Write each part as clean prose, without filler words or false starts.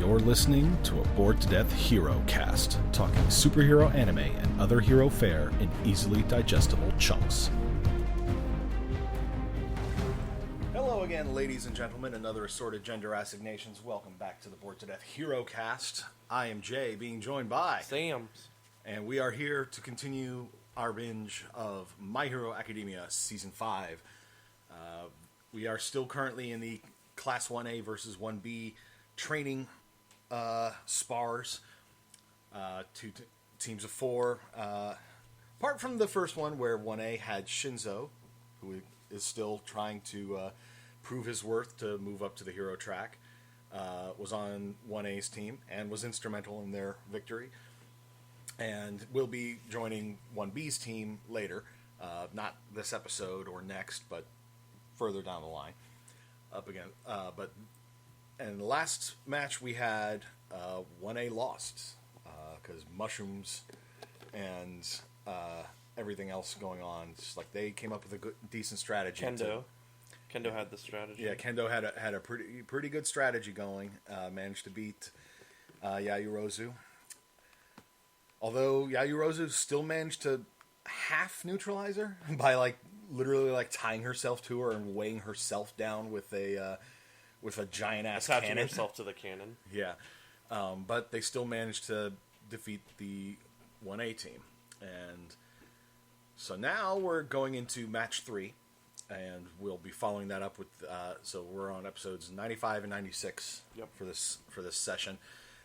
You're listening to a Bored to Death Herocast, talking superhero anime and other hero fare in easily digestible chunks. Hello again, ladies and gentlemen, and other assorted gender assignations. Welcome back to the Bored to Death Herocast. I am Jay, being joined by Sam. And we are here to continue our binge of My Hero Academia Season 5. We are still currently in the Class 1A versus 1B training spars. Two teams of four. Apart from the first one where 1A had Shinzo, who is still trying to prove his worth to move up to the hero track, was on 1A's team and was instrumental in their victory. And will be joining 1B's team later. Not this episode or next, but further down the line. Up again. And the last match we had, 1A lost. Because mushrooms and everything else going on. Just like they came up with a good, decent strategy. Kendo had the strategy. Yeah, Kendo had a pretty good strategy going. Managed to beat Yayurozu. Although Yayurozu still managed to half neutralize her by literally tying herself to her and weighing herself down with a giant ass cannon. Attaching herself to the cannon. Yeah, but they still managed to defeat the 1A team, and so now we're going into match 3, and we'll be following that up with. So we're on episodes 95 and 96 for this session.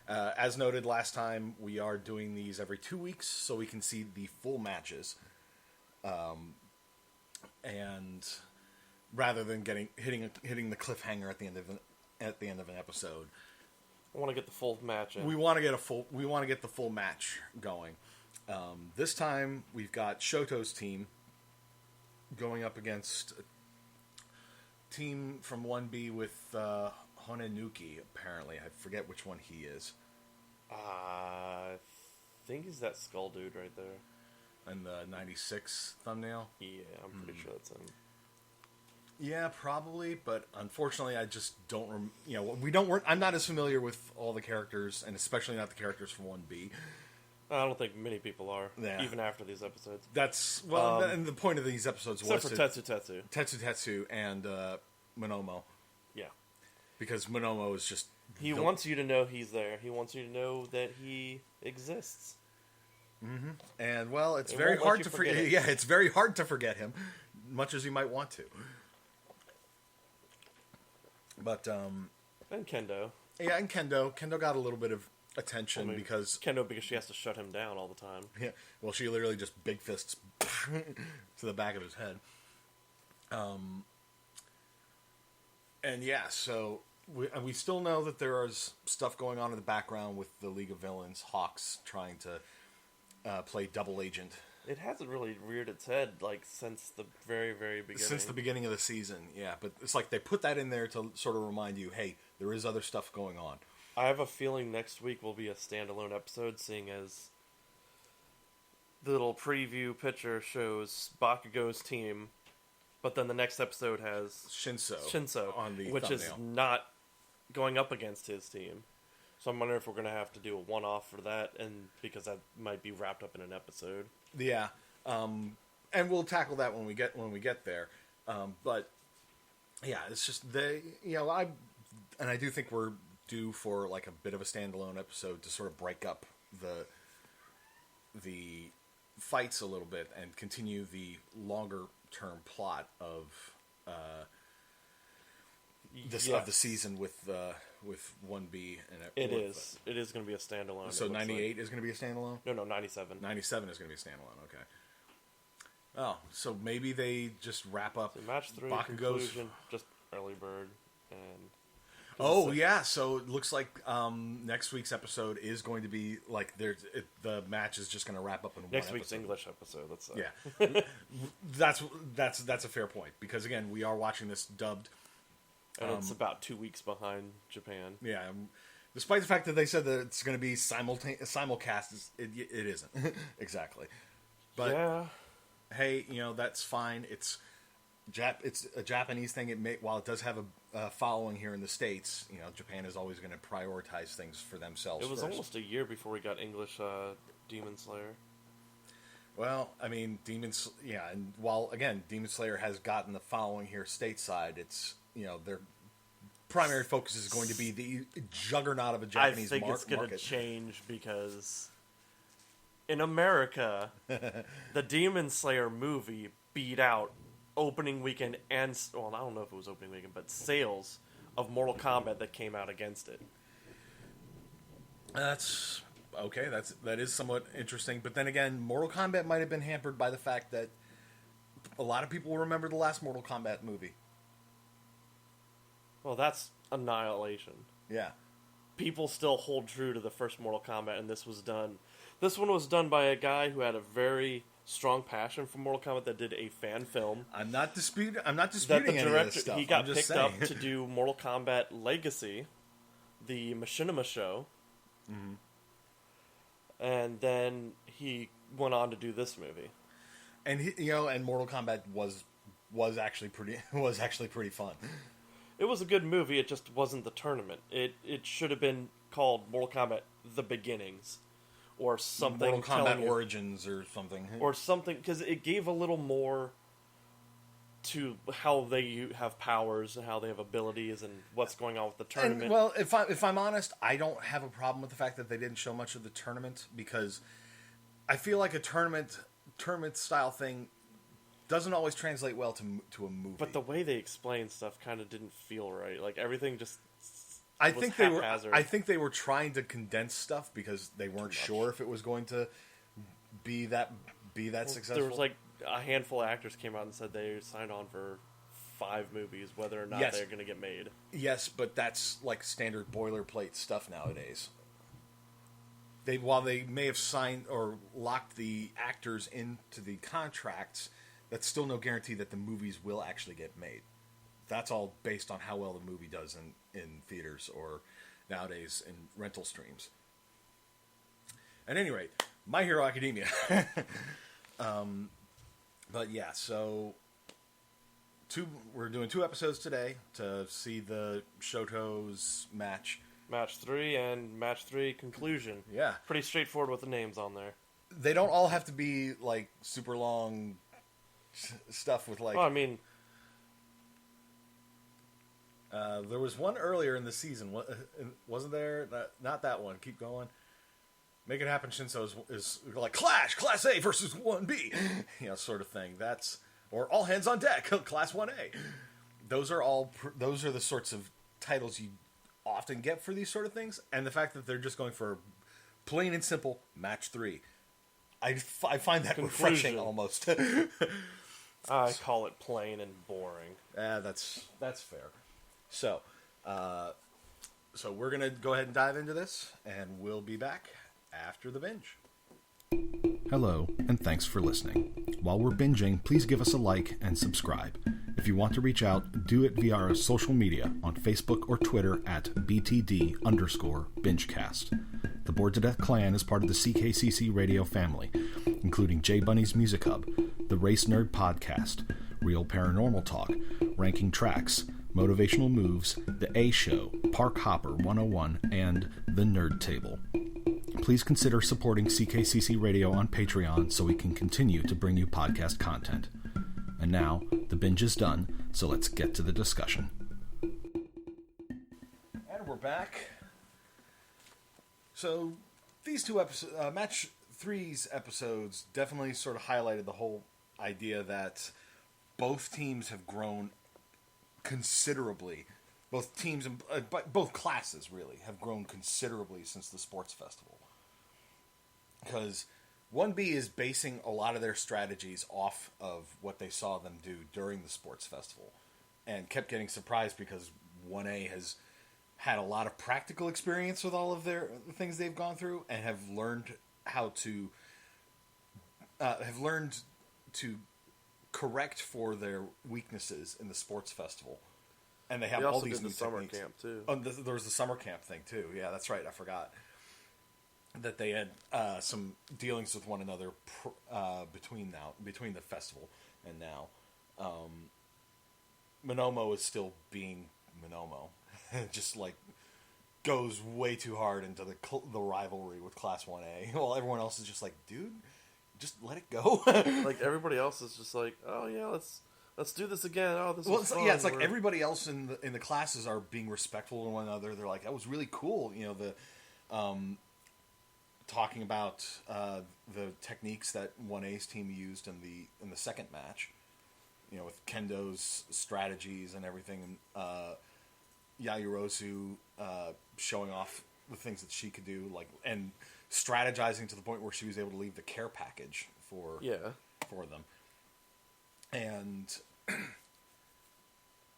As noted last time, we are doing these every 2 weeks so we can see the full matches. And rather than hitting the cliffhanger at the end of an episode, I want to get the full match in. We want to get the full match going. This time we've got Shoto's team going up against a team from 1B with Honenuki, apparently. I forget which one he is. I think he's that skull dude right there. And the 96 thumbnail? Yeah, I'm pretty sure that's him. Yeah, probably, but unfortunately I just don't... I'm not as familiar with all the characters, and especially not the characters from 1B. I don't think many people are, yeah. Even after these episodes. That's... and the point of these episodes except for Tetsutetsu. Tetsutetsu and Monomo. Yeah. Because Monomo is just... He wants you to know he's there. He wants you to know that he exists. Mm-hmm. And, well, it's very hard to forget. Yeah, it's very hard to forget him, much as you might want to. But, And Kendo. Yeah, and Kendo. Kendo got a little bit of attention because she has to shut him down all the time. Yeah, well, she literally just big fists to the back of his head. And yeah, so we still know that there is stuff going on in the background with the League of Villains, Hawks trying to play double agent. It hasn't really reared its head since the very, very beginning. Since the beginning of the season, yeah. But it's like they put that in there to sort of remind you, hey, there is other stuff going on. I have a feeling next week will be a standalone episode, seeing as the little preview picture shows Bakugo's team, but then the next episode has Shinso on the which thumbnail. Is not going up against his team. So I'm wondering if we're going to have to do a one-off for that, and because that might be wrapped up in an episode. Yeah, and we'll tackle that when we get there. But yeah, it's just I do think we're due for a bit of a standalone episode to sort of break up the fights a little bit and continue the longer term plot of of the season with 1B and it is going to be a standalone. So 98 is going to be a standalone? No, 97. 97 is going to be a standalone. Okay. Oh, so maybe they just wrap up match 3 Bakugo's conclusion, just early bird and. Oh yeah, so it looks like next week's episode is going to be the match is just going to wrap up in next one week's episode. English episode. Let's say. Yeah, that's a fair point because again we are watching this dubbed, and it's about 2 weeks behind Japan. Yeah, despite the fact that they said that it's going to be simulcast, it isn't exactly. But yeah. Hey, that's fine. it's a Japanese thing. While it does have a following here in the States, Japan is always going to prioritize things for themselves. It was first. almost a year before we got English Demon Slayer. Well, I mean, and while again, Demon Slayer has gotten the following here stateside, it's their primary focus is going to be the juggernaut of a Japanese market. I think it's going to change because in America, the Demon Slayer movie beat out opening weekend and I don't know if it was opening weekend, but sales of Mortal Kombat that came out against it. That's okay. That is somewhat interesting, but then again, Mortal Kombat might have been hampered by the fact that a lot of people remember the last Mortal Kombat movie. Well, that's Annihilation. Yeah. People still hold true to the first Mortal Kombat, and this one was done by a guy who had a very strong passion for Mortal Kombat that did a fan film. I'm not disputing that the any director, of this stuff. He got picked up to do Mortal Kombat Legacy, the Machinima show. Mm-hmm. And then he went on to do this movie. And and Mortal Kombat was actually pretty fun. It was a good movie. It just wasn't the tournament. It should have been called Mortal Kombat: The Beginnings, or something. Mortal Kombat Origins, or something, because it gave a little more to how they have powers and how they have abilities and what's going on with the tournament. And, well, if I'm honest, I don't have a problem with the fact that they didn't show much of the tournament, because I feel like a tournament style thing doesn't always translate well to a movie. But the way they explained stuff kind of didn't feel right. Like everything just I think they were trying to condense stuff because they weren't sure if it was going to be that successful. There was like a handful of actors came out and said they signed on for 5 movies, whether or not they're going to get made. Yes, but that's like standard boilerplate stuff nowadays. While they may have signed or locked the actors into the contracts, that's still no guarantee that the movies will actually get made. That's all based on how well the movie does in theaters or nowadays in rental streams. At any rate, My Hero Academia. But yeah, so we're doing 2 episodes today to see the Shoto's match. Match 3 and Match 3 conclusion. Yeah. Pretty straightforward with the names on there. They don't all have to be like super long stuff with like... Well, I mean... there was one earlier in the season, wasn't there? Not that one. Keep going. Make It Happen Shinso is like Clash, Class A versus 1B, sort of thing. Or All Hands on Deck, Class 1A. Those are the sorts of titles you often get for these sort of things, and the fact that they're just going for plain and simple Match 3. I find that refreshing almost. I call it plain and boring. That's fair. So we're going to go ahead and dive into this, and we'll be back after the binge. Hello, and thanks for listening. While we're binging, please give us a like and subscribe. If you want to reach out, do it via our social media on Facebook or Twitter at BTD_Bingecast. The Bored to Death Clan is part of the CKCC Radio family, including J Bunny's Music Hub, the Race Nerd Podcast, Real Paranormal Talk, Ranking Tracks, Motivational Moves, The A Show, Park Hopper 101, and The Nerd Table. Please consider supporting CKCC Radio on Patreon so we can continue to bring you podcast content. And now, the binge is done, so let's get to the discussion. And we're back. So, these 2 episodes, Match 3's episodes definitely sort of highlighted the whole idea that both teams have grown considerably. Both teams, and both classes really, have grown considerably since the sports festival. Because 1B is basing a lot of their strategies off of what they saw them do during the sports festival, and kept getting surprised because 1A has had a lot of practical experience with all of the things they've gone through, and have learned how to correct for their weaknesses in the sports festival. And they have all these new summer techniques. camp too. Oh, there was the summer camp thing too. Yeah, that's right. I forgot that they had some dealings with one another between the festival and now. Monomo is still being Monomo. Just like goes way too hard into the rivalry with Class 1A, while everyone else is just like, dude, just let it go. Like everybody else is just like, oh yeah, let's do this again. Oh, this was fun. Yeah, it's like everybody else in the classes are being respectful to one another. They're like, that was really cool. You know, the talking about the techniques that 1A's team used in the second match. You know, with Kendo's strategies and everything. Yayorozu showing off the things that she could do, like, and strategizing to the point where she was able to leave the care package for them, and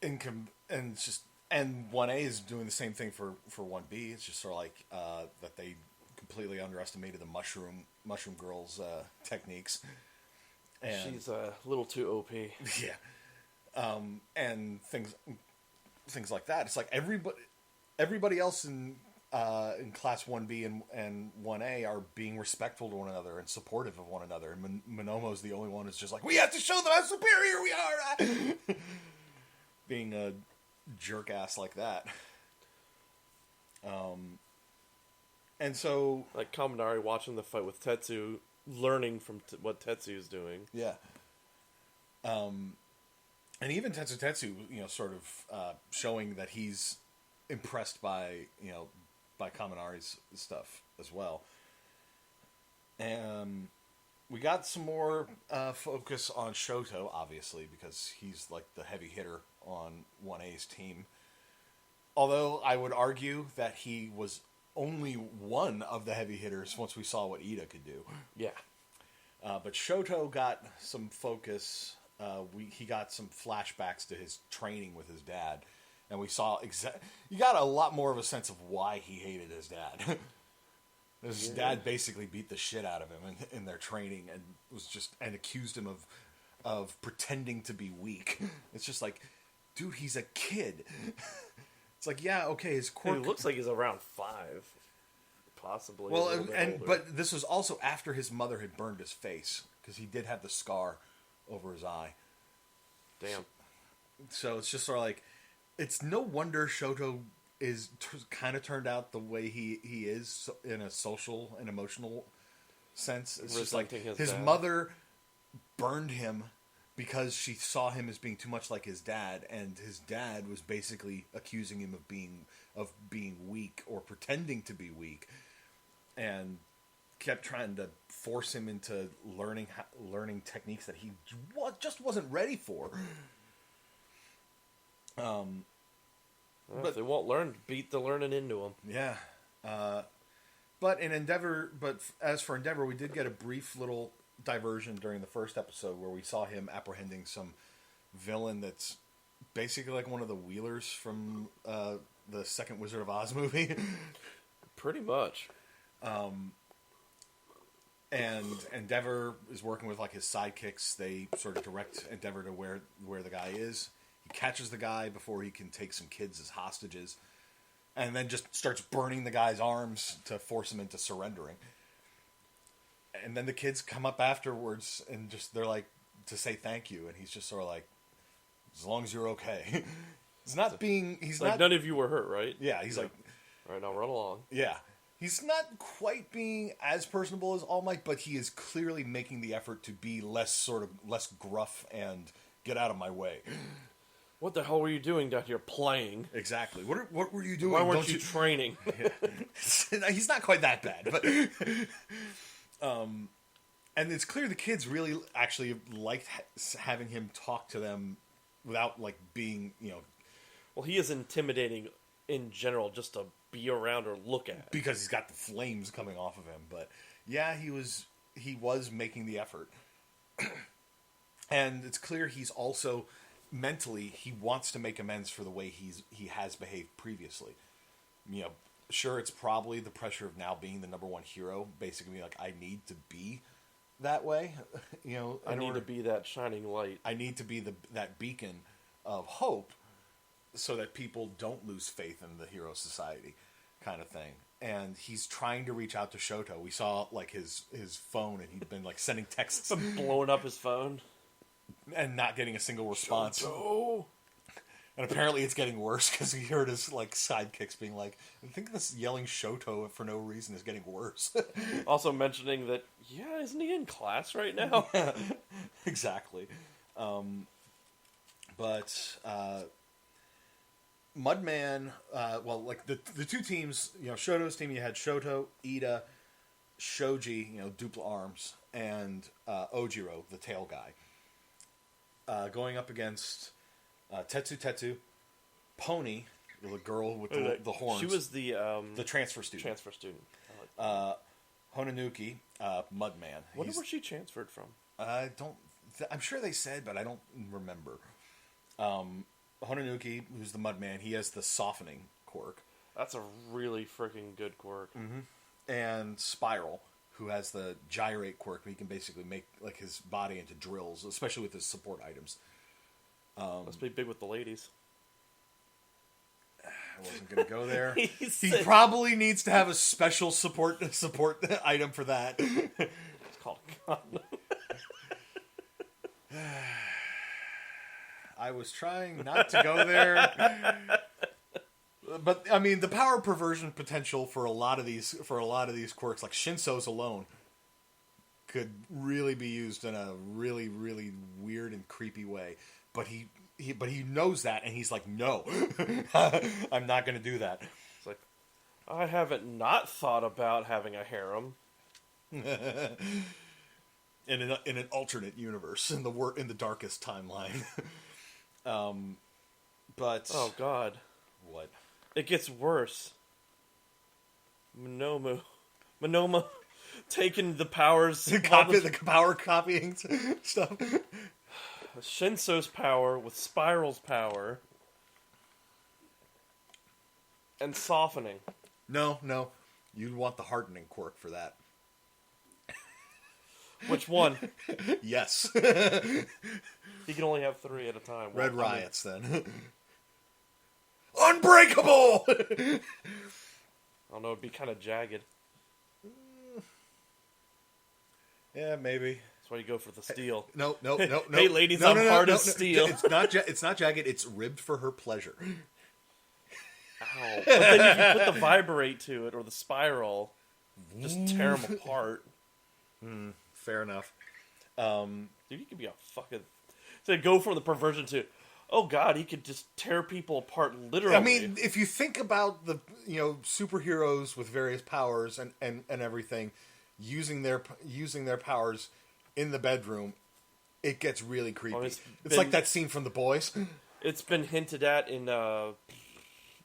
and 1A is doing the same thing for 1B. It's just sort of like that they completely underestimated the mushroom girl's techniques. And she's a little too OP. Yeah, and things like that. It's like everybody else in Class 1B and 1A are being respectful to one another and supportive of one another. And Monomo's the only one who's just like, we have to show them how superior we are! Being a jerk ass like that. And so... Like Kaminari watching the fight with Tetsu, learning from what Tetsu's doing. Yeah. And even Tetsutetsu, you know, sort of showing that he's impressed by Kaminari's stuff as well. And we got some more focus on Shoto, obviously, because he's like the heavy hitter on 1A's team. Although I would argue that he was only one of the heavy hitters once we saw what Iida could do. Yeah. But Shoto got some focus. He got some flashbacks to his training with his dad, and we saw you got a lot more of a sense of why he hated his dad. His dad basically beat the shit out of him in their training, and accused him of pretending to be weak. It's just like, dude, he's a kid. It's like, yeah, okay, his quirk. He looks like he's around 5, possibly. Well, but this was also after his mother had burned his face, because he did have the scar over his eye. Damn. So it's just sort of like, it's no wonder Shoto is kind of turned out the way he is in a social and emotional sense. It's just like his mother burned him because she saw him as being too much like his dad, and his dad was basically accusing him of being weak or pretending to be weak, and kept trying to force him into learning techniques that he just wasn't ready for. But if they won't learn, beat the learning into them. Yeah. But as for Endeavor, we did get a brief little diversion during the first episode where we saw him apprehending some villain that's basically like one of the Wheelers from the second Wizard of Oz movie. Pretty much. And Endeavor is working with like his sidekicks. They sort of direct Endeavor to where the guy is. He catches the guy before he can take some kids as hostages, and then just starts burning the guy's arms to force him into surrendering. And then the kids come up afterwards and they're like to say thank you, and he's just sort of like, as long as you're okay. He's not none of you were hurt, right? Yeah, he's like, all right, now run along. Yeah. He's not quite being as personable as All Might, but he is clearly making the effort to be less gruff and get out of my way. What the hell were you doing down here playing? Exactly. What were you doing? Why weren't you training? He's not quite that bad, but and it's clear the kids really actually liked having him talk to them without like being, Well, he is intimidating in general just to be around or look at, because he's got the flames coming off of him. But yeah, he was making the effort, and it's clear he's also mentally he wants to make amends for the way he has behaved previously. Sure, it's probably the pressure of now being the number one hero, basically like, I need to be that way. I need to be that shining light. I need to be that beacon of hope, so that people don't lose faith in the hero society, kind of thing. And he's trying to reach out to Shoto. We saw like his phone, and he'd been like sending texts, blowing up his phone, and not getting a single response. Shoto. And apparently it's getting worse because he heard his like sidekicks being like, I think this yelling Shoto for no reason is getting worse. Also mentioning that, yeah, isn't he in class right now? Exactly. But Mudman, well, like the two teams, you know, Shoto's team, you had Shoto, Iida, Shoji, you know, Dupla Arms, and Ojiro, the tail guy, going up against Tetsutetsu, Pony, the girl with the horns. She was the transfer student. Transfer student. Hononuki, Mudman. Wonder where she transferred from. I don't. I'm sure they said, but I don't remember. Hononuki, who's the Mudman, he has the softening quirk. That's a really freaking good quirk. Mm-hmm. And Spiral, who has the gyrate quirk, he can basically make like his body into drills, especially with his support items. Must be big with the ladies. I wasn't going to go there. He probably needs to have a special support item for that. It's called condom. I was trying not to go there, but I mean the power perversion potential for a lot of these quirks, like Shinso's alone, could really be used in a really, really weird and creepy way. But he knows that, and he's like, no, I'm not going to do that. It's like, I haven't not thought about having a harem. In an alternate universe, in the darkest timeline. But oh god, what? It gets worse. Monoma taking the powers, the power copying stuff. Shinso's power with Spiral's power and softening. No, you'd want the hardening quirk for that. Which one? Yes. He can only have 3 at a time. Red Riots, then. Unbreakable! I don't know, it'd be kind of jagged. Yeah, maybe. That's why you go for the steel. No. Hey, ladies, I'm hard as steel. It's not jagged, it's ribbed for her pleasure. Ow. But then if you put the vibrate to it, or the spiral, just tear them apart. Fair enough. Dude, he could be a fucking... So go from the perversion to, oh god, he could just tear people apart literally. I mean, if you think about the superheroes with various powers and everything, using their powers in the bedroom, it gets really creepy. It's like that scene from The Boys. It's been hinted at in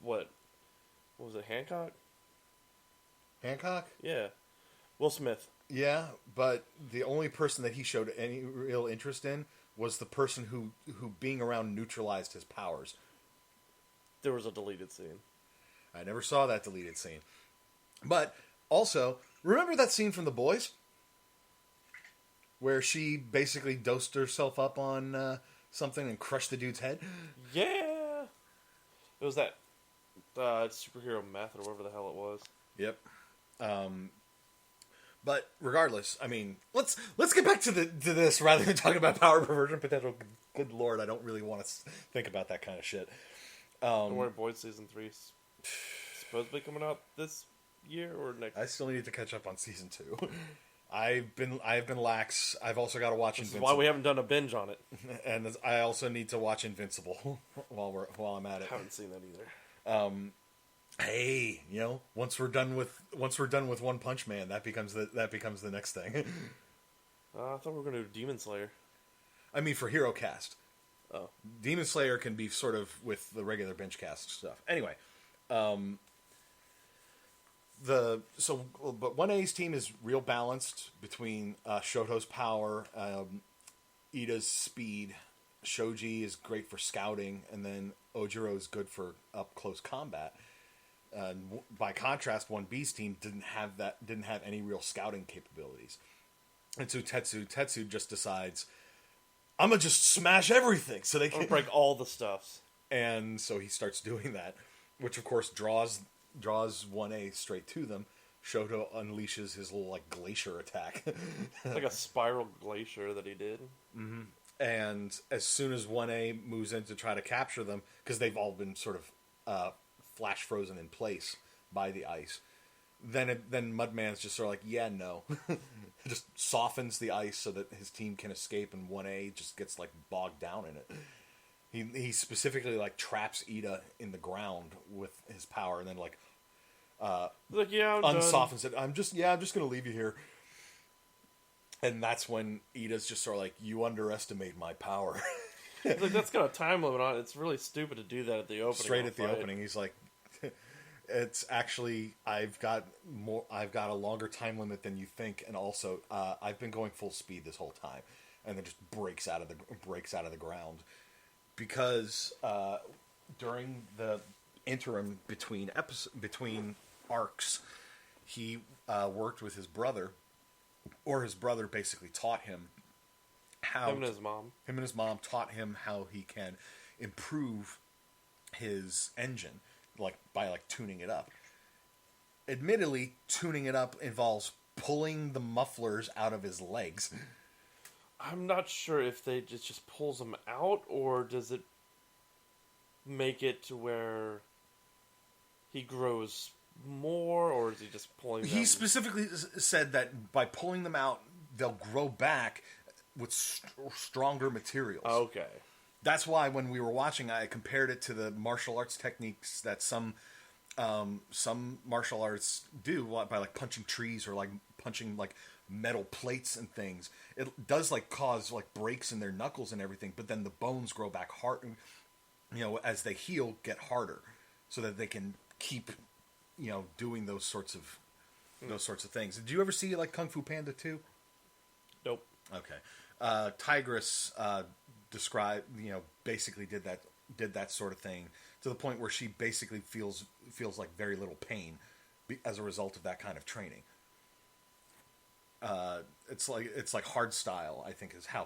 what was it, Hancock? Yeah, Will Smith. Yeah, but the only person that he showed any real interest in was the person who being around neutralized his powers. There was a deleted scene. I never saw that deleted scene. But also, remember that scene from The Boys? Where she basically dosed herself up on something and crushed the dude's head? Yeah! It was that superhero meth or whatever the hell it was. Yep. But regardless, I mean, let's get back to this rather than talking about power perversion potential. Good lord, I don't really want to think about that kind of shit. Don't worry, Boys season 3 is supposedly coming out this year or next. I still need to catch up on season 2. I've been lax. I've also got to watch Invincible. This is why we haven't done a binge on it. And I also need to watch Invincible while I'm at it. I haven't seen that either. Hey, once we're done with One Punch Man, that becomes the next thing. I thought we were going to do Demon Slayer. I mean, for Herocast. Oh, Demon Slayer can be sort of with the regular Bingecast stuff. Anyway, but 1A's team is real balanced between Shoto's power, Iida's speed, Shoji is great for scouting, and then Ojiro is good for up close combat. By contrast, 1B's team didn't have any real scouting capabilities, and so Tetsu just decides, I'm gonna just smash everything so they can break all the stuffs. And so he starts doing that, which of course draws 1A straight to them. Shoto unleashes his little glacier attack. It's like a spiral glacier that he did. Mm-hmm. And as soon as 1A moves in to try to capture them, because they've all been sort of flash frozen in place by the ice, then Mudman's just sort of like, yeah, no. Just softens the ice so that his team can escape, and 1A just gets like bogged down in it. He specifically like traps Iida in the ground with his power, and then like yeah, I'm unsoftens it. I'm just gonna leave you here. And that's when Iida's just sort of like, you underestimate my power. Like, that's got a time limit on it. It's really stupid to do that at the opening. Straight at the opening, he's like, it's actually, I've got a longer time limit than you think, and also I've been going full speed this whole time, and then just breaks out of the ground, because during the interim between arcs, he worked with his brother, or his brother basically taught him how. Him and his mom taught him how he can improve his engine, by tuning it up. Admittedly, tuning it up involves pulling the mufflers out of his legs. I'm not sure if they just pulls them out, or does it make it to where he grows more, or is he just pulling them? He specifically said that by pulling them out, they'll grow back with stronger materials. Okay. That's why when we were watching, I compared it to the martial arts techniques that some martial arts do by punching trees or punching metal plates and things. It does cause breaks in their knuckles and everything, but then the bones grow back hard. As they heal, get harder, so that they can keep doing those sorts of things. Did you ever see Kung Fu Panda 2? Nope. Okay. Tigress basically did that sort of thing to the point where she basically feels very little pain as a result of that kind of training. It's like hard style, I think, is how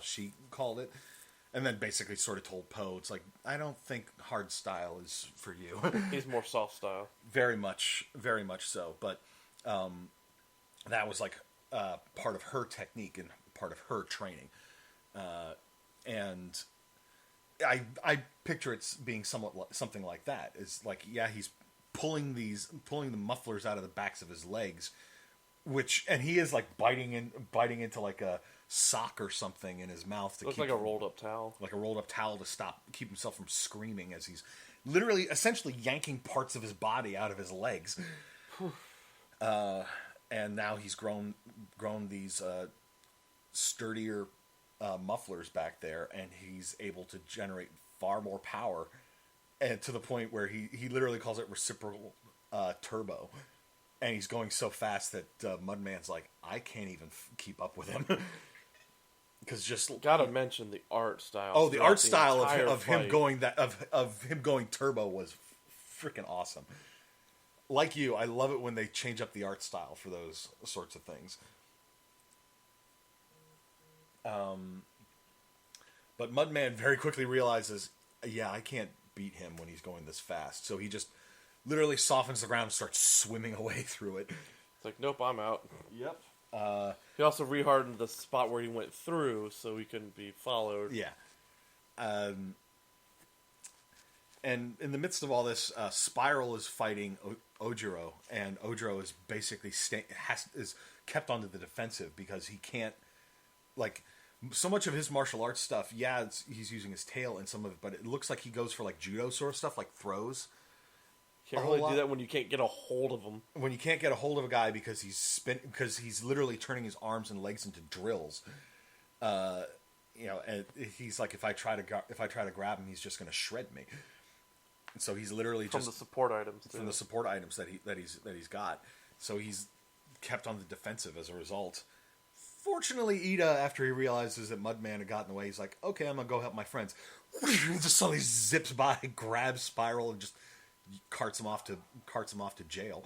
she called it, and then basically sort of told Poe, it's like, I don't think hard style is for you. He's more soft style. Very much so. But that was part of her technique and part of her training. And I picture it being something like that. Is he's pulling the mufflers out of the backs of his legs, and he is biting into a sock or something in his mouth to looks like a rolled up towel. Like a rolled up towel to keep himself from screaming as he's literally essentially yanking parts of his body out of his legs. And now he's grown these sturdier mufflers back there, and he's able to generate far more power, and to the point where he literally calls it reciprocal turbo, and he's going so fast that Mudman's like, I can't even keep up with him. Because gotta mention the art style. Oh, the art style of him going turbo was freaking awesome. Like you, I love it when they change up the art style for those sorts of things. But Mudman very quickly realizes, I can't beat him when he's going this fast. So he just literally softens the ground and starts swimming away through it. It's like, nope, I'm out. Yep. He also rehardened the spot where he went through so he couldn't be followed. Yeah. And in the midst of all this, Spiral is fighting Ojiro, and Ojiro is basically is kept onto the defensive because he can't, so much of his martial arts stuff, he's using his tail in some of it, but it looks like he goes for judo sort of stuff, throws. Can't really do that when you can't get a hold of him. When you can't get a hold of a guy because he's literally turning his arms and legs into drills. And he's like, if I try to grab him, he's just going to shred me. And so he's literally from the support items that he's got. So he's kept on the defensive as a result. Fortunately, Iida, after he realizes that Mudman had gotten away, he's like, okay, I'm gonna go help my friends. Just suddenly zips by, grabs Spiral, and just carts him off to jail.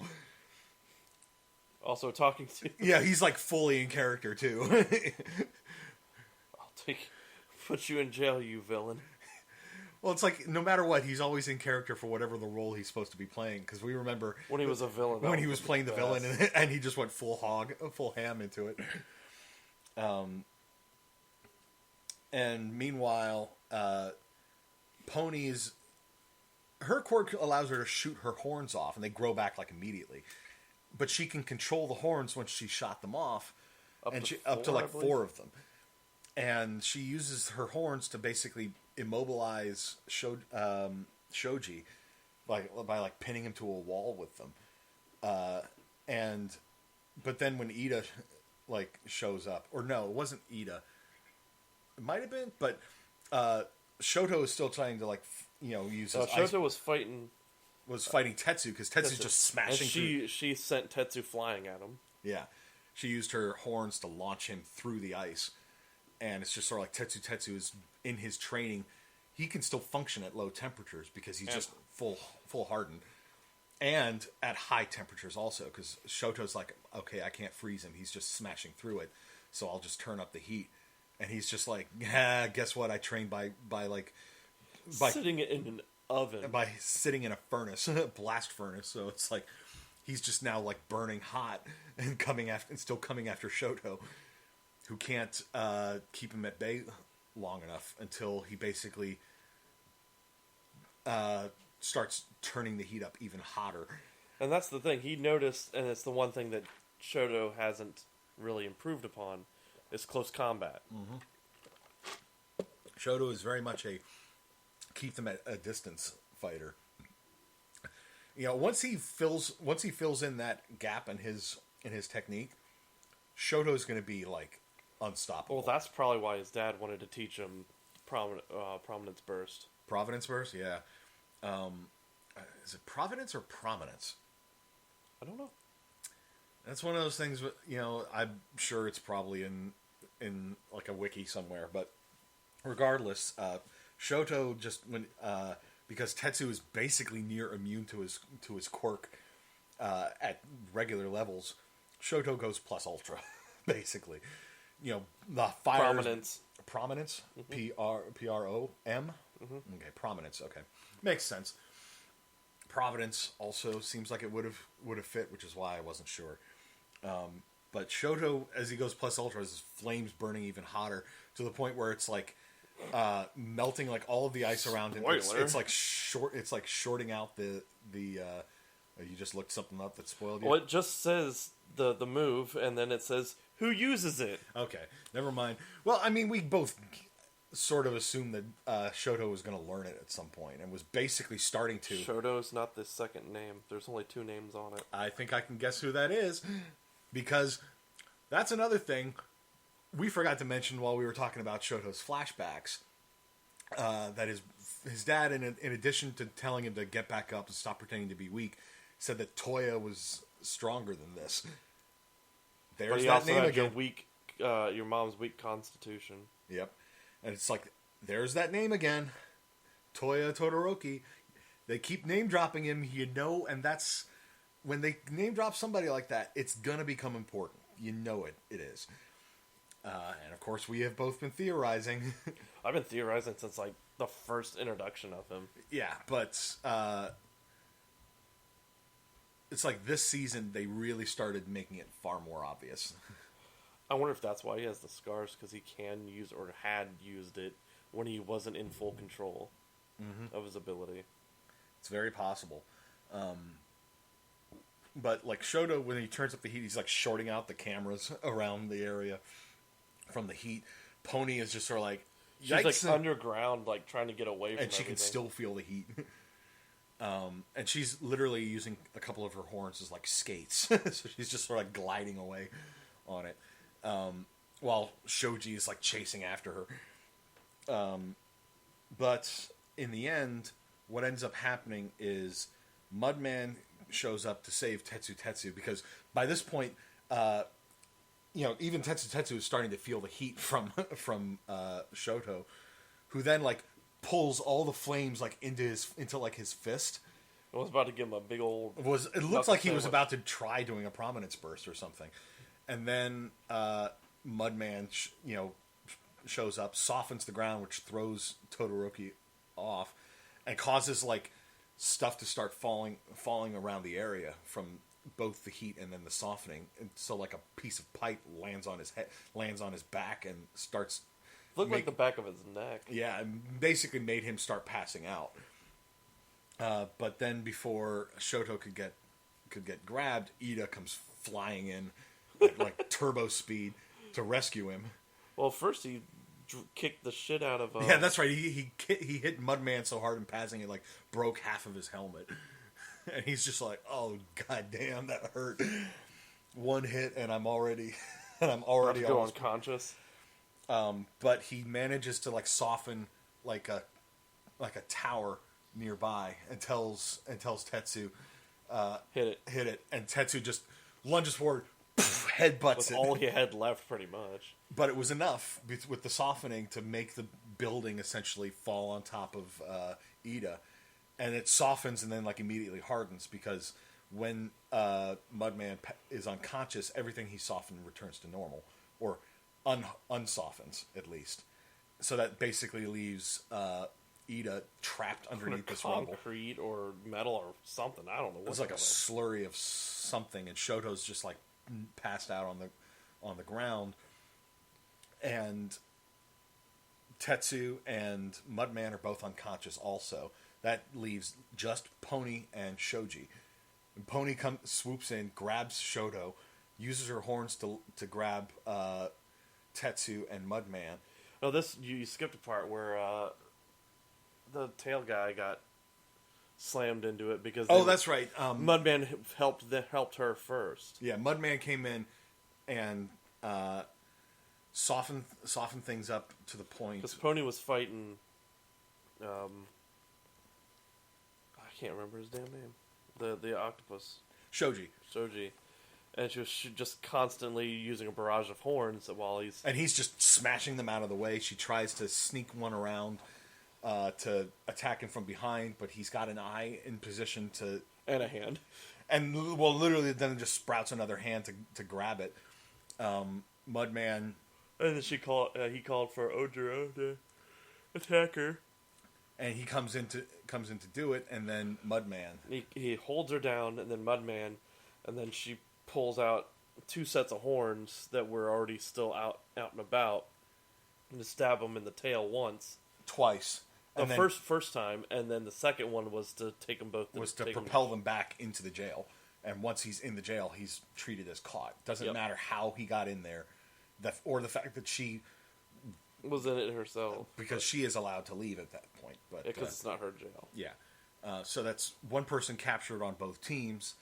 Also talking to... Yeah, he's fully in character too. I'll put you in jail, you villain. Well, it's no matter what, he's always in character for whatever the role he's supposed to be playing. Because we remember when he was a villain, when he was playing the villain, and he just went full ham into it. And meanwhile, Pony's... Her quirk allows her to shoot her horns off, and they grow back, like, immediately. But she can control the horns once she shot them off, up to like 4 of them. And she uses her horns to basically immobilize Shoji by like pinning him to a wall with them. But then when Iida like shows up, or no, it wasn't Iida. It might have been, but Shoto is still trying to like use his Shoto was fighting Tetsu because Tetsu's just smashing. And she sent Tetsu flying at him. Yeah, she used her horns to launch him through the ice, and it's just sort of like Tetsu is in his training. He can still function at low temperatures because he's just full hardened, and at high temperatures also because Shoto's like, okay, I can't freeze him. He's just smashing through it, so I'll just turn up the heat. And he's just like, guess what? I trained by sitting in an oven. By sitting in a furnace, a blast furnace. So it's like he's just now like burning hot and still coming after Shoto, who can't keep him at bay long enough until he basically starts turning the heat up even hotter. And that's the thing he noticed, and it's the one thing that Shoto hasn't really improved upon. Is close combat. Mm-hmm. Shoto is very much a keep them at a distance fighter. Once he fills in that gap in his technique, Shoto's going to be like unstoppable. Well, that's probably why his dad wanted to teach him Prominence Burst. Providence Burst, yeah. Is it Providence or Prominence? I don't know. That's one of those things. I'm sure it's probably in like a wiki somewhere. But regardless, Shoto just because Tetsu is basically near immune to his quirk at regular levels. Shoto goes plus ultra, basically. The fire prominence, Mm-hmm. P-R-O-M. Mm-hmm. Okay, prominence. Okay, makes sense. Providence also seems like it would have fit, which is why I wasn't sure. But Shoto, as he goes plus ultra, his flames burning even hotter to the point where it's like melting like all of the ice around him. It's like shorting out the. You just looked something up that spoiled you. Well, it just says the move, and then it says who uses it. Okay, never mind. Well, I mean, we both sort of assumed that Shoto was going to learn it at some point, and was basically starting to. Shoto's not the second name. There's only 2 names on it. I think I can guess who that is, because that's another thing we forgot to mention while we were talking about Shoto's flashbacks. That his dad, in addition to telling him to get back up and stop pretending to be weak, said that Toya was stronger than this. There's that name again. Your mom's weak constitution. Yep. And it's like, there's that name again. Toya Todoroki. They keep name dropping him, and that's when they name drop somebody like that, it's gonna become important. It is. And of course, we have both been theorizing. I've been theorizing since like the first introduction of him. Yeah, but it's like this season they really started making it far more obvious. I wonder if that's why he has the scars, because he can use or had used it when he wasn't in full control of his ability. It's very possible. But like Shoto, when he turns up the heat, he's like shorting out the cameras around the area from the heat. Pony is just sort of like, yikes. She's like underground, like trying to get away from and she everything. Can still feel the heat. And she's literally using a couple of her horns as like skates. So she's just sort of like gliding away on it. While Shoji is like chasing after her. But in the end, what ends up happening is Mudman shows up to save Tetsutetsu, because by this point, even Tetsutetsu is starting to feel the heat from Shoto, who then like pulls all the flames like into his fist. I was about to give him a big old. It looked like he was about to try doing a prominence burst or something, and then Mudman shows up, softens the ground, which throws Todoroki off, and causes like stuff to start falling around the area from both the heat and then the softening. And so like a piece of pipe lands on his head, lands on his back, and starts Looked like the back of his neck. Yeah, basically made him start passing out. But then before Shoto could get grabbed, Iida comes flying in at like turbo speed to rescue him. Well, first he kicked the shit out of. Yeah, that's right. He hit Mudman so hard in passing it like broke half of his helmet, and he's just like, "Oh goddamn, that hurt." One hit, and I'm already go unconscious. But he manages to like soften like a tower nearby and tells Tetsu, hit it, and Tetsu just lunges forward, headbutts it. All he had left, pretty much. But it was enough with the softening to make the building essentially fall on top of Iida, and it softens and then like immediately hardens because when Mudman is unconscious, everything he softened returns to normal, or unsoftens at least. So that basically leaves Iida trapped underneath this rubble. Concrete or metal or something. I don't know. It's like a slurry of something, and Shoto's just like passed out on the ground. And Tetsu and Mudman are both unconscious also. That leaves just Pony and Shoji. And Pony swoops in, grabs Shoto, uses her horns to grab Tetsu and Mudman. Oh, you skipped a part where the tail guy got slammed into it because that's right. Mudman helped her first. Yeah, Mudman came in and soften things up to the point. Because Pony was fighting. I can't remember his damn name. The octopus. Shoji. And she was just constantly using a barrage of horns while he's... And he's just smashing them out of the way. She tries to sneak one around to attack him from behind, but he's got an eye in position to... And a hand. And, well, literally then just sprouts another hand to grab it. Mudman... And then he called for Ojiro to attack her. And he comes in to do it, and then Mudman... He holds her down, and then Mudman, and then she pulls out 2 sets of horns that were already still out and about, and to stab him in the tail once. Twice. The first time, and then the second one was to take them both... Was to propel them back into the jail. And once he's in the jail, he's treated as caught. Doesn't matter how he got in there, or the fact that she... was in it herself. Because she is allowed to leave at that point. Because it's not her jail. Yeah. So that's one person captured on both teams.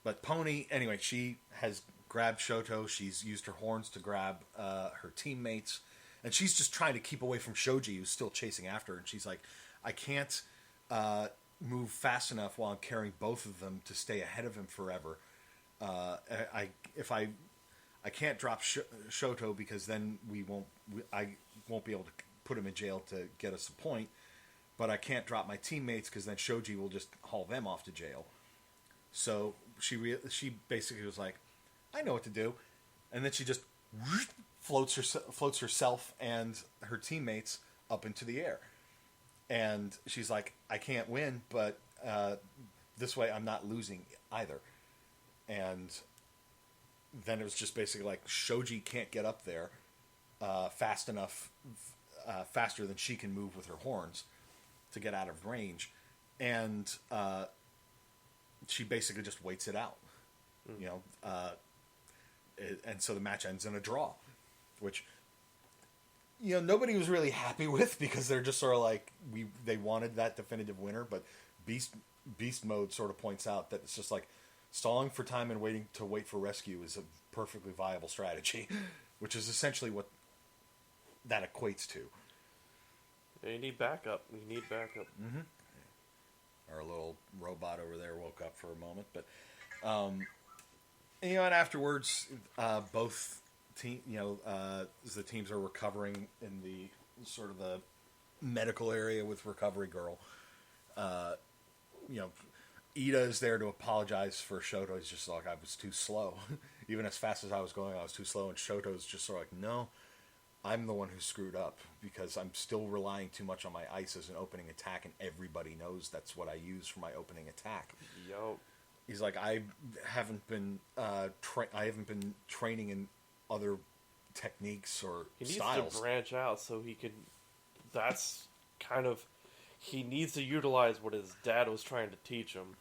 But Pony, anyway, she has grabbed Shoto. She's used her horns to grab her teammates. And she's just trying to keep away from Shoji, who's still chasing after her. And she's like, I can't move fast enough while I'm carrying both of them to stay ahead of him forever. I can't drop Shoto because then I won't be able to put him in jail to get us a point. But I can't drop my teammates because then Shoji will just haul them off to jail. So she basically was like, I know what to do. And then she just floats herself and her teammates up into the air. And she's like, I can't win, but this way I'm not losing either. And then it was just basically like Shoji can't get up there fast enough, faster than she can move with her horns to get out of range. And she basically just waits it out, and so the match ends in a draw, which nobody was really happy with because they're just sort of like they wanted that definitive winner, but Beast Mode sort of points out that it's just like stalling for time and wait for rescue is a perfectly viable strategy, which is essentially what that equates to. Yeah, you need backup. Mm-hmm. Our little robot over there woke up for a moment, but and afterwards, both as the teams are recovering in the sort of the medical area with Recovery Girl, Iida is there to apologize for Shoto. He's just like, I was too slow. Even as fast as I was going, I was too slow. And Shoto's just sort of like, no, I'm the one who screwed up because I'm still relying too much on my ice as an opening attack, and everybody knows that's what I use for my opening attack. Yo. He's like, I haven't been training in other techniques or he needs styles. to branch out so he can. That's kind of. He needs to utilize what his dad was trying to teach him.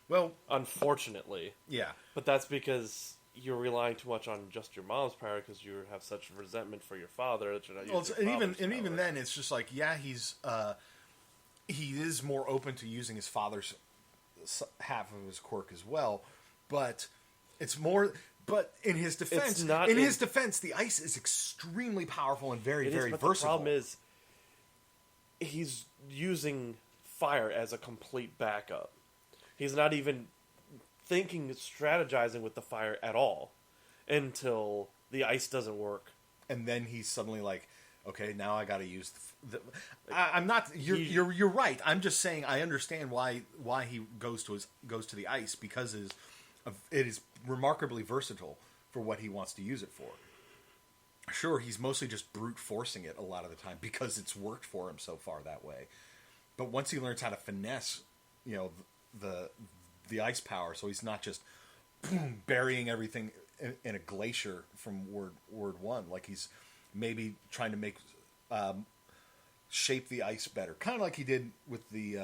Well, unfortunately, yeah, but that's because you're relying too much on just your mom's power because you have such resentment for your father that you're not using your father's power. Even then, it's just like, yeah, he is more open to using his father's half of his quirk as well, but it's more. But in his defense, the ice is extremely powerful and very very versatile. The problem is, he's using fire as a complete backup. He's not even strategizing with the fire at all until the ice doesn't work. And then he's suddenly like, okay, now I got to use I'm not. You're right. I'm just saying I understand why he goes to the ice, because it is remarkably versatile for what he wants to use it for. Sure, he's mostly just brute forcing it a lot of the time because it's worked for him so far that way. But once he learns how to finesse, the ice power, so he's not just boom, burying everything in a glacier from word one, like he's maybe trying to make shape the ice better, kind of like he did with the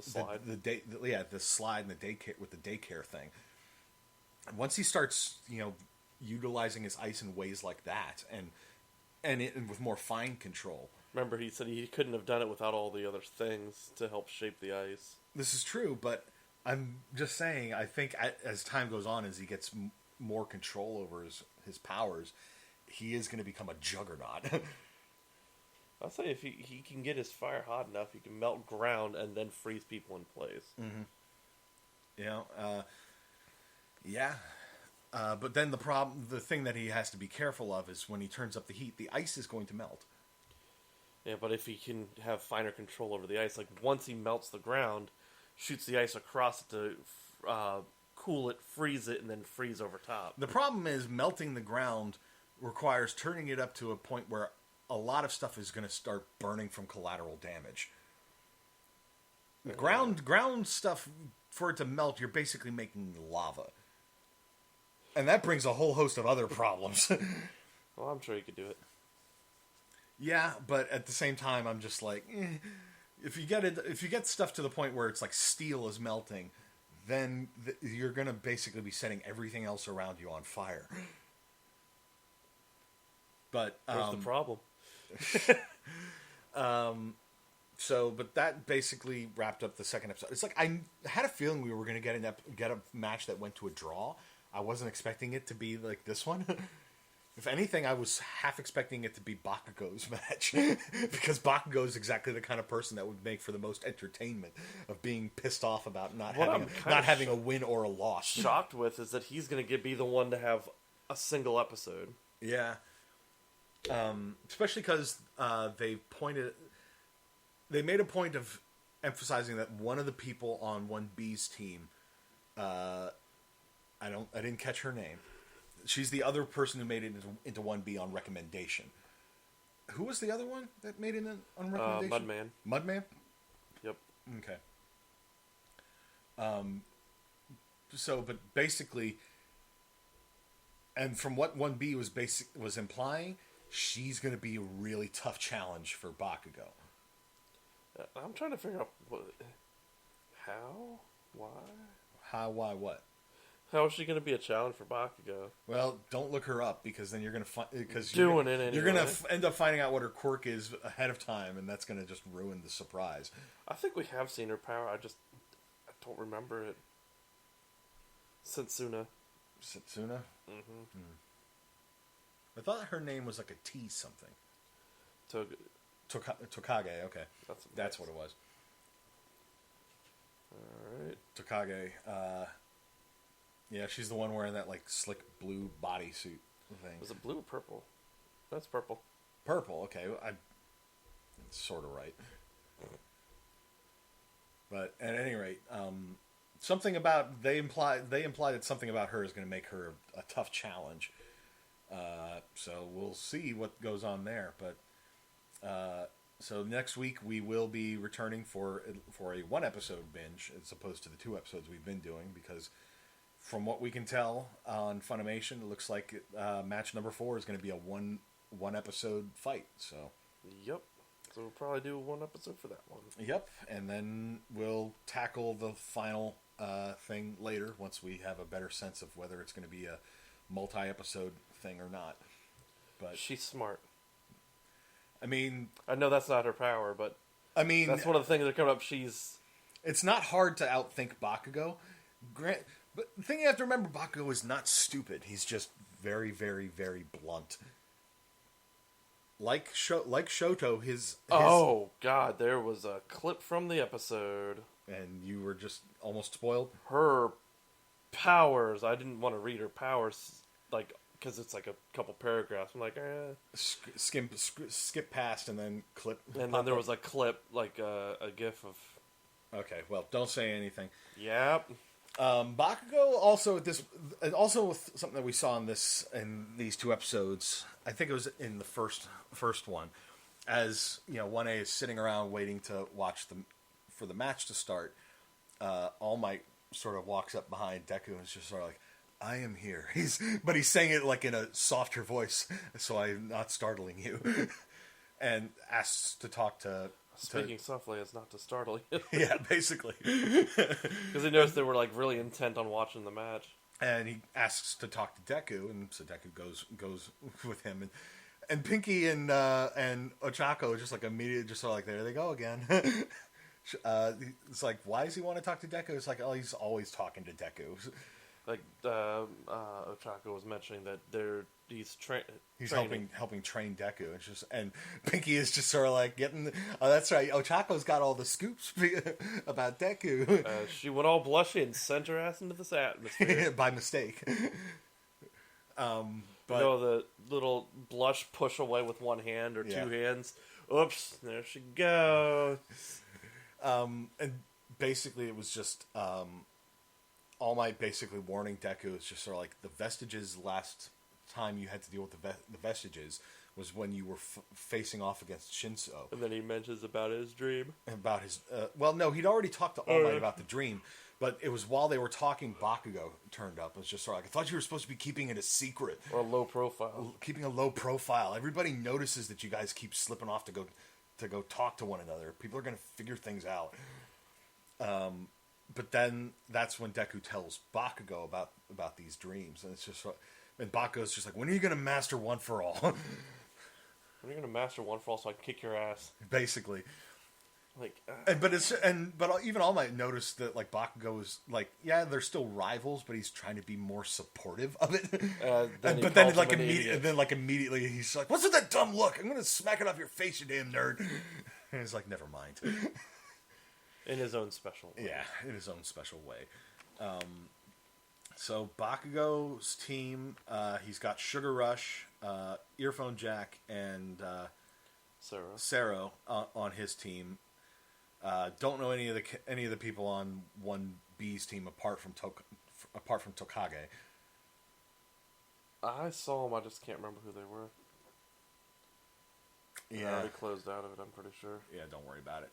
slide, the slide and the daycare with the daycare thing. Once he starts, utilizing his ice in ways like that, and with more fine control. Remember, he said he couldn't have done it without all the other things to help shape the ice. This is true, but I'm just saying, I think as time goes on, as he gets more control over his powers, he is going to become a juggernaut. I'll say if he can get his fire hot enough, he can melt ground and then freeze people in place. Mm-hmm. Yeah. But then the thing that he has to be careful of is when he turns up the heat, the ice is going to melt. Yeah, but if he can have finer control over the ice, like once he melts the ground, shoots the ice across it to cool it, freeze it, and then freeze over top. The problem is melting the ground requires turning it up to a point where a lot of stuff is going to start burning from collateral damage. The ground stuff, for it to melt, you're basically making lava. And that brings a whole host of other problems. Well, I'm sure you could do it. Yeah, but at the same time, I'm just like, if you get stuff to the point where it's like steel is melting, then you're going to basically be setting everything else around you on fire. But there's the problem. But that basically wrapped up the second episode. It's like I had a feeling we were going to get a match that went to a draw. I wasn't expecting it to be like this one. If anything, I was half expecting it to be Bakugo's match. Because Bakugo is exactly the kind of person that would make for the most entertainment of being pissed off about not having a win or a loss. Shocked with is that he's going to be the one to have a single episode. Yeah. Especially because they made a point of emphasizing that one of the people on 1B's team, I didn't catch her name. She's the other person who made it into 1B on recommendation. Who was the other one that made it on recommendation? Mudman. Mudman? Yep. Okay. But basically, and from what 1B was implying, she's going to be a really tough challenge for Bakugo. I'm trying to figure out how, why. How, why, what? How is she going to be a challenge for Bakugo? Well, don't look her up because then you're going to you're going to end up finding out what her quirk is ahead of time, and that's going to just ruin the surprise. I think we have seen her power. I don't remember it. Setsuna. Mm-hmm. I thought her name was like a T something. Tokage. Okay, that's what it was. All right. Tokage. Yeah, she's the one wearing that like slick blue bodysuit thing. Was it blue or purple? That's purple. Purple. Okay, I'm sort of right. But at any rate, something about they imply that something about her is going to make her a tough challenge. So we'll see what goes on there. But so next week we will be returning for a 1 episode binge as opposed to the 2 episodes we've been doing because from what we can tell on Funimation, it looks like match number 4 is going to be a one episode fight. So. Yep. So we'll probably do one episode for that one. Yep, and then we'll tackle the final thing later once we have a better sense of whether it's going to be a multi-episode thing or not. But she's smart. I mean, I know that's not her power, but I mean, that's one of the things that come up. It's not hard to outthink Bakugo. But the thing you have to remember, Bakugo is not stupid. He's just very, very, very blunt. Like Shoto, his... Oh, God, there was a clip from the episode. And you were just almost spoiled? Her powers, I didn't want to read her powers, like, because it's like a couple paragraphs. I'm like, skip past and then clip. And then there was a clip, like a gif of... Okay, well, don't say anything. Yep. Bakugo also something that we saw in these 2 episodes. I think it was in the first one, as you know, 1A is sitting around waiting to watch for the match to start. All Might sort of walks up behind Deku and is just sort of like, "I am here." He's saying it like in a softer voice, so I'm not startling you, and asks to talk to. Speaking softly as not to startle you. Yeah, basically. Because he noticed they were like really intent on watching the match. And he asks to talk to Deku, and so Deku goes with him, and Pinky and Ochako just like immediately just sort of like, there they go again. It's like, why does he want to talk to Deku? It's like, oh, he's always talking to Deku. Like Ochako was mentioning that he's helping train Deku. It's just, and Pinky is just sort of like getting. Oh, that's right. Ochako's got all the scoops about Deku. She went all blushy and sent her ass into this atmosphere by mistake. But the little blush push away with one hand or 2 hands. Oops, there she goes. And basically, it was just. All Might basically warning Deku is just sort of like, the Vestiges last time you had to deal with the Vestiges was when you were facing off against Shinso. And then he mentions about his dream. About his... well, no, he'd already talked to All Might about the dream, but it was while they were talking, Bakugo turned up. It was just sort of like, I thought you were supposed to be keeping it a secret. Or a low profile. Keeping a low profile. Everybody notices that you guys keep slipping off to go talk to one another. People are going to figure things out. But then that's when Deku tells Bakugo about these dreams, and it's just, and Bakugo's just like, when are you going to master One for All? When are you going to master One for All so I can kick your ass? Basically, like, but even All Might noticed that like Bakugo is like, yeah, they're still rivals, but he's trying to be more supportive of it. But then immediately he's like, what's with that dumb look? I'm going to smack it off your face, you damn nerd. And he's like, never mind. In his own special way. Yeah, in his own special way. So Bakugo's team, he's got Sugar Rush, Earphone Jack, and Sero on his team. Don't know any of the people on 1B's team apart from Tokage. I saw them. I just can't remember who they were. Yeah, I already closed out of it. I'm pretty sure. Yeah, don't worry about it.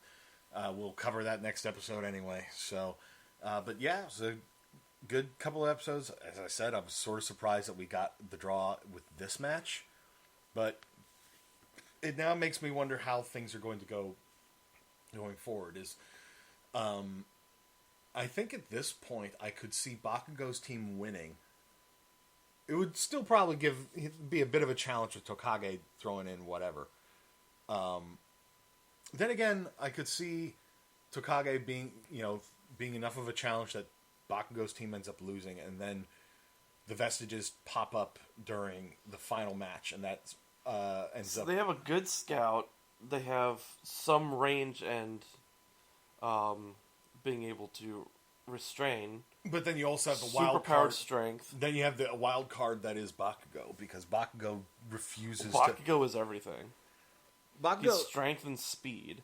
We'll cover that next episode anyway. So, but yeah, it was a good couple of episodes. As I said, I was sort of surprised that we got the draw with this match, but it now makes me wonder how things are going to go going forward. I think at this point I could see Bakugo's team winning. It would still probably be a bit of a challenge with Tokage throwing in whatever. Then again, I could see Tokage being enough of a challenge that Bakugo's team ends up losing, and then the Vestiges pop up during the final match, and that ends up. They have a good scout. They have some range and being able to restrain. But then you also have the wild card strength. Then you have the wild card that is Bakugo, because Bakugo refuses. Bakugo is everything. Bakugo, he's strength and speed,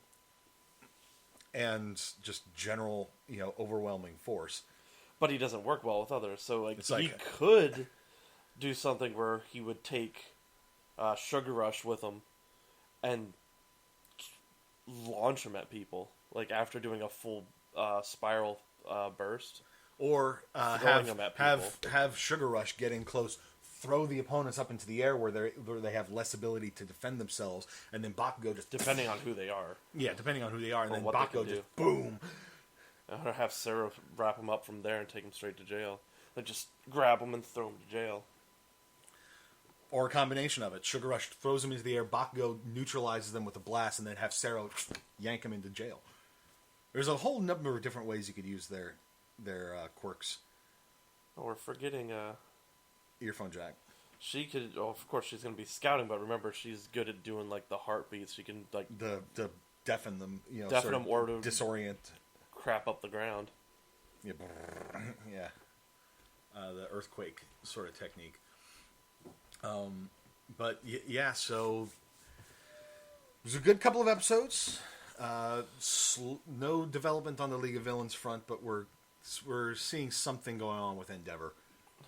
and just general, overwhelming force. But he doesn't work well with others. So, he could do something where he would take Sugar Rush with him and launch him at people, like after doing a full spiral burst. Or Throwing them at people. have Sugar Rush get in close, throw the opponents up into the air where they have less ability to defend themselves, and then Bakugo just... Depending on who they are. Yeah, depending on who they are, and then what Bakugo just boom. Or have Sarah wrap them up from there and take them straight to jail. Like, just grab them and throw them to jail. Or a combination of it. Sugar Rush throws them into the air, Bakugo neutralizes them with a blast, and then have Sarah yank them into jail. There's a whole number of different ways you could use their quirks. Oh, we're forgetting... Earphone Jack. She could... Oh, of course, she's going to be scouting, but remember, she's good at doing, like, the heartbeats. She can, like... The deafen them, deafen them or to... disorient. Crap up the ground. Yeah. Yeah. The earthquake sort of technique. But yeah, so there's a good couple of episodes. No development on the League of Villains front, but we're seeing something going on with Endeavor.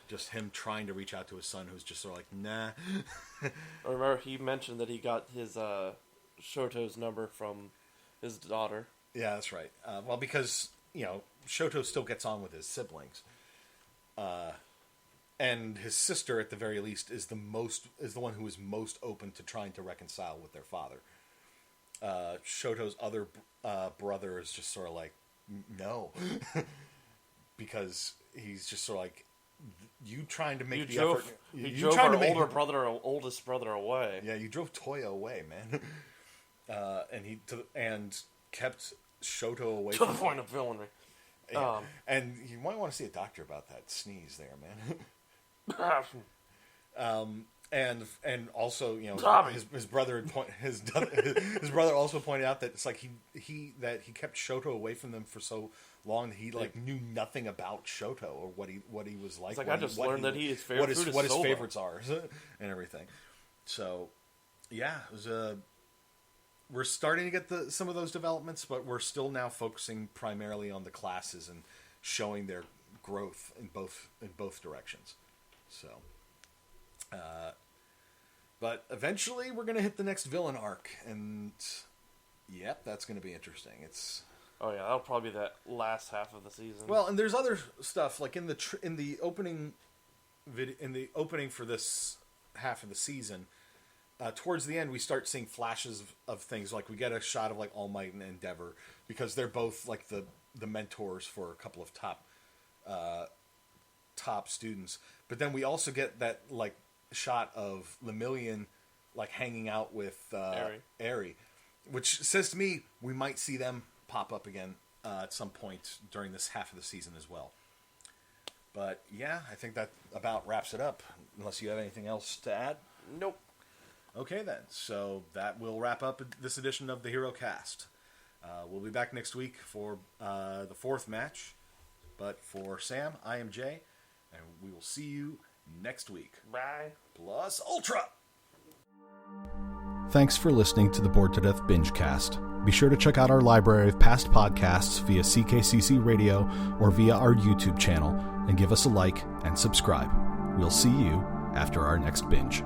Just him trying to reach out to his son, who's just sort of like, nah. I remember he mentioned that he got his Shoto's number from his daughter. Yeah, that's right. Well, because Shoto still gets on with his siblings. And his sister, at the very least, is the one who is most open to trying to reconcile with their father. Shoto's other brother is just sort of like, no, because he's just sort of like, you trying to make the effort. You drove our oldest brother away. Yeah, you drove Toya away, man. And kept Shoto away to from the point of villainy. Yeah. And you might want to see a doctor about that sneeze there, man. And also, his brother his brother also pointed out that it's like he kept Shoto away from them for so long that he knew nothing about Shoto or what he was like. It's like I just learned that his favorite food is what his soba. favorites are and everything. So yeah, it was we're starting to get some of those developments, but we're still now focusing primarily on the classes and showing their growth in both directions. So, but eventually we're going to hit the next villain arc, and yep, that's going to be interesting. Oh yeah, that'll probably be that last half of the season. Well, and there's other stuff like in the opening for this half of the season. Towards the end, we start seeing flashes of things. Like we get a shot of like All Might and Endeavor because they're both like the mentors for a couple of top students. But then we also get that like shot of Lemillion like hanging out with Eri, which says to me we might see them pop up again at some point during this half of the season as well. But yeah, I think that about wraps it up. Unless you have anything else to add? Nope. Okay then, so that will wrap up this edition of the Herocast. We'll be back next week for the fourth match. But for Sam, I am Jay, and we will see you next week. Bye. Plus Ultra! Thanks for listening to the Bored to Death Bingecast. Be sure to check out our library of past podcasts via CKCC Radio or via our YouTube channel, and give us a like and subscribe. We'll see you after our next binge.